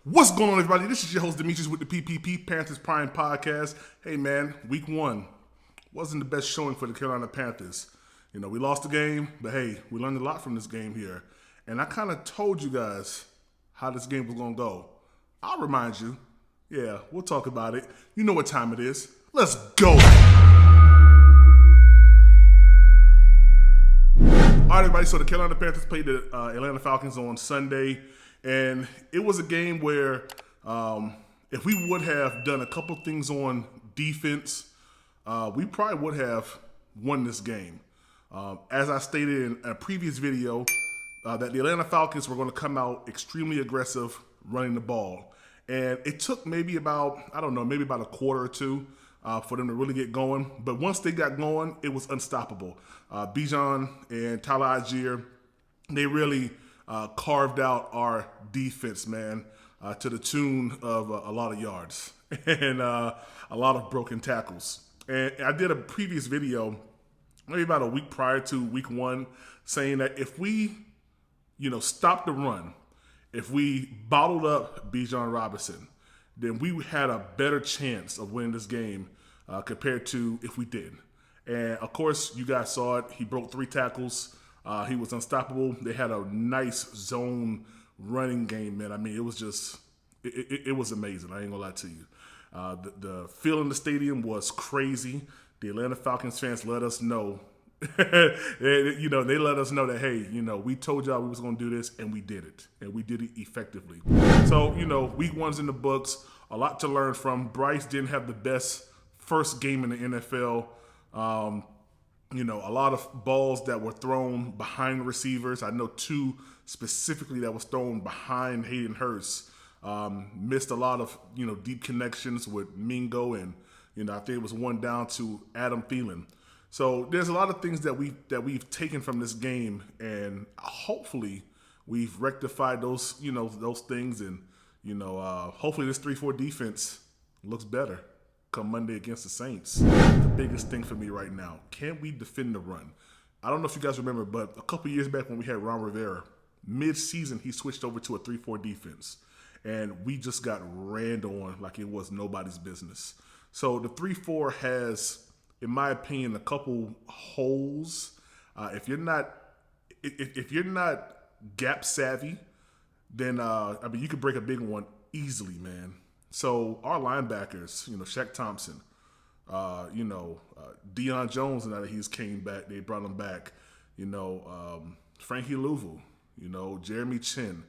What's going on, everybody? This is your host, Demetrius, with the PPP Panthers Prime Podcast. Hey, man, week one wasn't the best showing for the Carolina Panthers. You know, we lost the game, but hey, we learned a lot from this game here. And I kind of told you guys how this game was going to go. I'll remind you. Yeah, we'll talk about it. You know what time it is. Let's go. All right, everybody, so the Carolina Panthers played the Atlanta Falcons on Sunday. And it was a game where if we would have done a couple things on defense, we probably would have won this game. As I stated in a previous video, that the Atlanta Falcons were going to come out extremely aggressive running the ball. And it took maybe about a quarter or two for them to really get going. But once they got going, it was unstoppable. Bijan and Tyler Algier, they really carved out our defense, man, to the tune of a lot of yards and a lot of broken tackles. And I did a previous video, maybe about a week prior to week one, saying that if we, stopped the run, if we bottled up Bijan Robinson, then we had a better chance of winning this game compared to if we didn't. And, of course, you guys saw it. He broke 3 tackles. He was unstoppable. They had a nice zone running game, man. I mean, it was just, it was amazing. I ain't gonna lie to you. The feel in the stadium was crazy. The Atlanta Falcons fans let us know, they let us know that, hey, we told y'all we was gonna do this, and we did it, and we did it effectively. So, week one's in the books. A lot to learn from. Bryce didn't have the best first game in the NFL. A lot of balls that were thrown behind receivers. I know 2 specifically that was thrown behind Hayden Hurst. Missed a lot of, deep connections with Mingo, and, I think it was one down to Adam Thielen. So there's a lot of things that we've taken from this game, and hopefully we've rectified those things, and, hopefully this 3-4 defense looks better come Monday against the Saints. The biggest thing for me right now, can we defend the run? I don't know if you guys remember, but a couple years back when we had Ron Rivera, mid-season he switched over to a 3-4 defense, and we just got ran on like it was nobody's business. So the 3-4 has, in my opinion, a couple holes. If you're not gap savvy, then you could break a big one easily, man. So our linebackers, Shaq Thompson, Deion Jones, now that he's came back, they brought him back. Frankie Louvu, Jeremy Chin.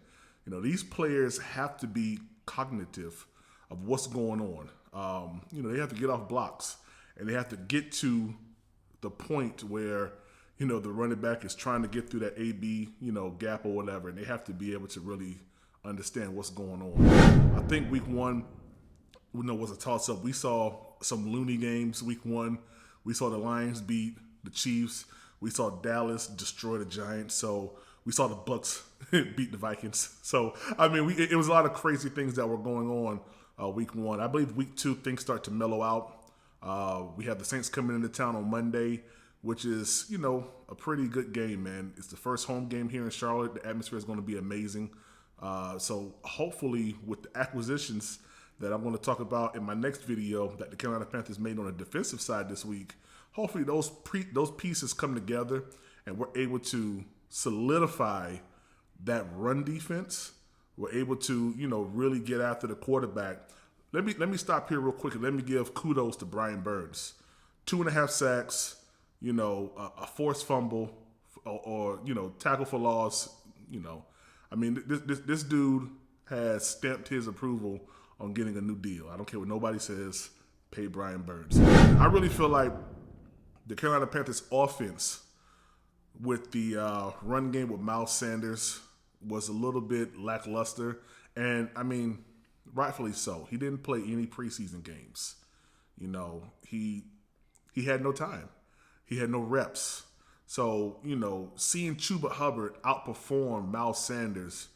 These players have to be cognitive of what's going on. They have to get off blocks, and they have to get to the point where, the running back is trying to get through that AB, gap or whatever, and they have to be able to really understand what's going on. I think week one, was a toss-up. We saw some loony games week one. We saw the Lions beat the Chiefs. We saw Dallas destroy the Giants. So we saw the Bucks beat the Vikings. So, it was a lot of crazy things that were going on week one. I believe week two, things start to mellow out. We have the Saints coming into town on Monday, which is, a pretty good game, man. It's the first home game here in Charlotte. The atmosphere is going to be amazing. So hopefully with the acquisitions that I'm going to talk about in my next video that the Carolina Panthers made on the defensive side this week, hopefully those pieces come together and we're able to solidify that run defense. We're able to, really get after the quarterback. Let me stop here real quick and let me give kudos to Brian Burns. 2.5 sacks, a forced fumble or tackle for loss, This dude has stamped his approval on getting a new deal. I don't care what nobody says, pay Brian Burns. I really feel like the Carolina Panthers offense with the run game with Miles Sanders was a little bit lackluster. And, rightfully so. He didn't play any preseason games. He had no time. He had no reps. So, seeing Chuba Hubbard outperform Miles Sanders,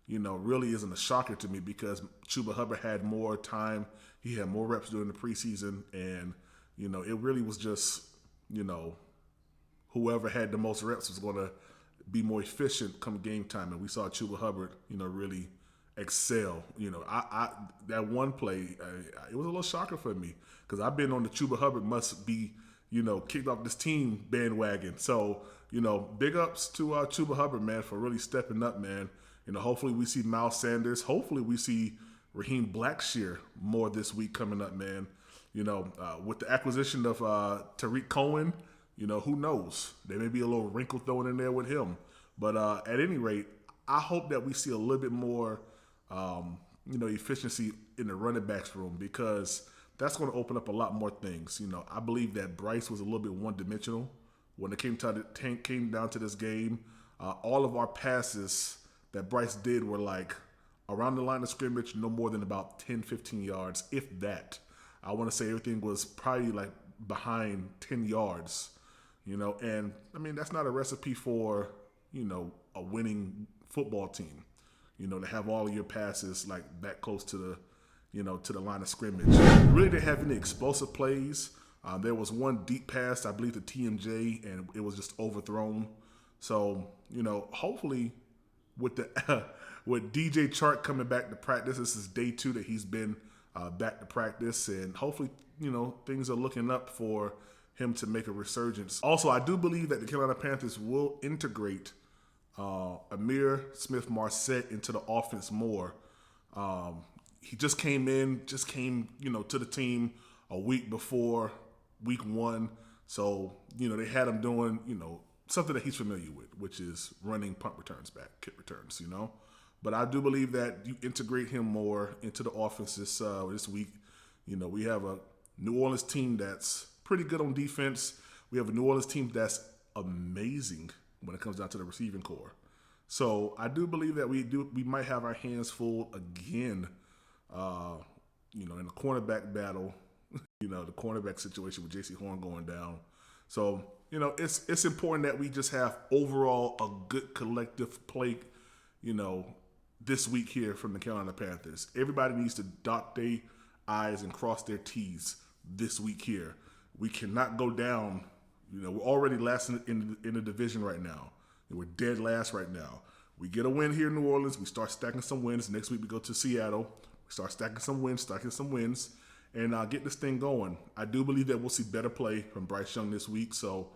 really isn't a shocker to me because Chuba Hubbard had more time. He had more reps during the preseason. And, it really was just, whoever had the most reps was going to be more efficient come game time. And we saw Chuba Hubbard, really excel. I that one play, it was a little shocker for me because I've been on the Chuba Hubbard must be, kicked off this team bandwagon. So, big ups to Chuba Hubbard, man, for really stepping up, man. Hopefully we see Miles Sanders. Hopefully we see Raheem Blackshear more this week coming up, man. With the acquisition of Tariq Cohen, who knows? There may be a little wrinkle thrown in there with him. But at any rate, I hope that we see a little bit more, efficiency in the running backs room because that's going to open up a lot more things. I believe that Bryce was a little bit one-dimensional when it came down to this game. All of our passes that Bryce did were like around the line of scrimmage, no more than about 10, 15 yards, if that. I want to say everything was probably like behind 10 yards, and I mean, that's not a recipe for, a winning football team, to have all of your passes like that close to the, to the line of scrimmage. We really didn't have any explosive plays. There was one deep pass, I believe, to TMJ, and it was just overthrown. So, hopefully with with DJ Chark coming back to practice, this is day 2 that he's been back to practice, and hopefully, things are looking up for him to make a resurgence. Also, I do believe that the Carolina Panthers will integrate Amir Smith-Marset into the offense more. He just came to the team a week before week 1. So, they had him doing, something that he's familiar with, which is running punt returns back, kick returns, But I do believe that you integrate him more into the offense this week. We have a New Orleans team that's pretty good on defense. We have a New Orleans team that's amazing when it comes down to the receiving core. So I do believe that we might have our hands full again, in the cornerback battle, the cornerback situation with J.C. Horn going down. So, it's important that we just have overall a good collective play, this week here from the Carolina Panthers. Everybody needs to dot their I's and cross their T's this week here. We cannot go down. We're already last in the division right now. We're dead last right now. We get a win here in New Orleans. We start stacking some wins. Next week we go to Seattle. We start stacking some wins, and get this thing going. I do believe that we'll see better play from Bryce Young this week. So,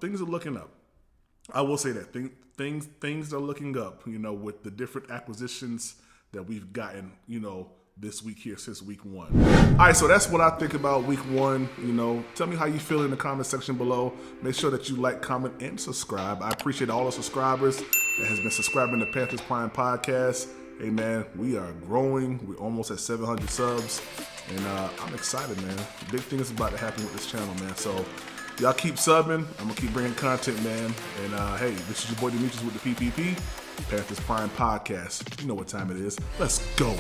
things are looking up. I will say that things are looking up, with the different acquisitions that we've gotten, this week here since week 1. All right, so that's what I think about week 1. Tell me how you feel in the comment section below. Make sure that you like, comment, and subscribe. I appreciate all the subscribers that has been subscribing to Panthers Prime Podcast. Hey, man, we are growing. We're almost at 700 subs, and I'm excited, man. Big things about to happen with this channel, man. So y'all keep subbing. I'm going to keep bringing content, man. And, hey, this is your boy Demetrius with the PPP, Panthers Prime Podcast. You know what time it is. Let's go.